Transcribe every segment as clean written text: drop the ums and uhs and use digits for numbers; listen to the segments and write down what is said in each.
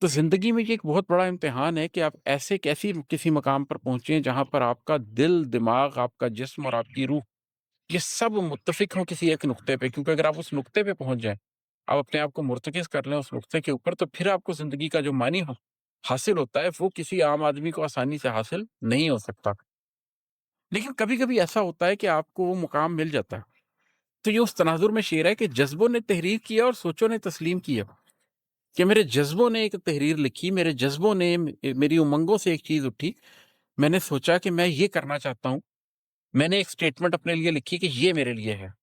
تو ज़िंदगी में ये एक बहुत बड़ा इम्तिहान है कि आप ऐसे कैसी किसी मकाम पर पहुँचे जहाँ पर आपका दिल, दिमाग, आपका जिस्म और आपकी रूह ये सब मुत्तफ़िक हों किसी एक नुक्ते पे, क्योंकि अगर आप उस नुक्ते पे पहुँच जाएँ, आप अपने आप को मुर्तकिज़ कर लें उस नुक्ते के ऊपर, तो फिर आपको ज़िंदगी का जो मानी हो हासिल होता है, वो किसी आम आदमी को आसानी से हासिल नहीं हो सकता। लेकिन कभी-कभी ऐसा होता है कि आपको वो मुकाम मिल जाता है। तो ये उस तनाज़ुर में शेर है कि जज़्बों ने तहरीर किया और सोचों ने तस्लीम किया, कि मेरे जज़्बों ने एक तहरीर लिखी, मेरे जज़्बों ने मेरी उमंगों से एक चीज़ उठी, मैंने सोचा कि मैं ये करना चाहता हूँ। मैंने एक स्टेटमेंट अपने लिए लिखी कि ये मेरे लिए है।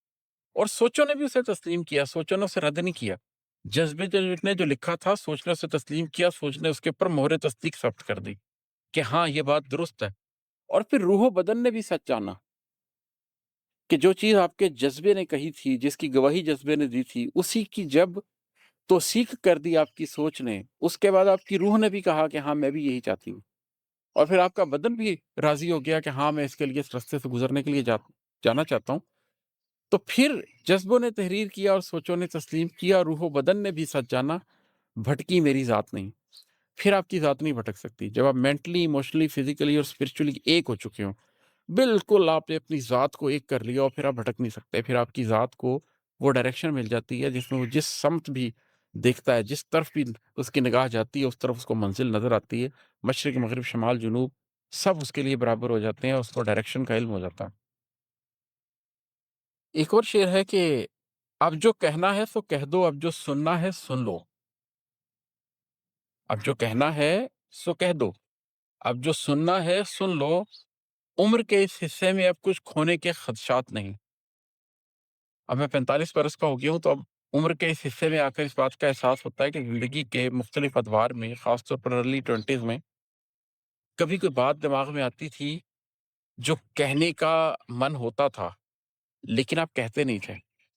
और सोचों ने भी उसे तस्लीम किया, सोचों ने उसे रद्द नहीं किया। जज़्बे ने जो लिखा था, सोच ने उसे तस्लीम किया, सोच ने उसके ऊपर मोहर तस्दीक सब्त कर दी कि हाँ, ये बात दुरुस्त है। और फिर रूह बदन ने भी सच जाना कि जो चीज़ आपके जज़्बे ने कही थी, जिसकी गवाही जज़्बे ने दी थी, उसी की जब तौसीक कर दी आपकी सोच ने, उसके बाद आपकी रूह ने भी कहा कि हाँ, मैं भी यही चाहती हूँ। और फिर आपका बदन भी राज़ी हो गया कि हाँ, मैं इसके लिए इस रास्ते से गुज़रने के लिए जाना चाहता हूँ। तो फिर जज़्बों ने तहरीर किया और सोचों ने तस्लीम किया, रूह बदन ने भी सच जाना, भटकी मेरी ज़ात नहीं। फिर आपकी ज़ात नहीं भटक सकती। जब आप मेंटली, इमोशनली, फिज़िकली और स्पिरिचुअली एक हो चुके हों, बिल्कुल आपने अपनी ज़ात को एक कर लिया और फिर आप भटक नहीं सकते। फिर आपकी ज़ात को वो डायरेक्शन मिल जाती है जिसमें वो जिस समत भी देखता है, जिस तरफ भी उसकी निगाह जाती है, उस तरफ उसको मंज़िल नज़र आती है। मशरिक़, मग़रिब, शमाल, जनूब सब उसके लिए बराबर हो जाते हैं, उसको डायरेक्शन का इल्म हो जाता है। एक और शेर है कि अब जो कहना है सो कह दो, अब जो सुनना है सुन लो। अब जो कहना है सो कह दो, अब जो सुनना है सुन लो। उम्र के इस हिस्से में अब कुछ खोने के खदशात नहीं। अब मैं 45 बरस का हो गया हूँ, तो अब उम्र के इस हिस्से में आकर इस बात का एहसास होता है कि ज़िंदगी के मुख्तलिफ अदवार में, ख़ास तौर पर अर्ली 20s में, कभी कोई बात दिमाग में आती थी, जो कहने का मन होता था, लेकिन आप कहते नहीं थे।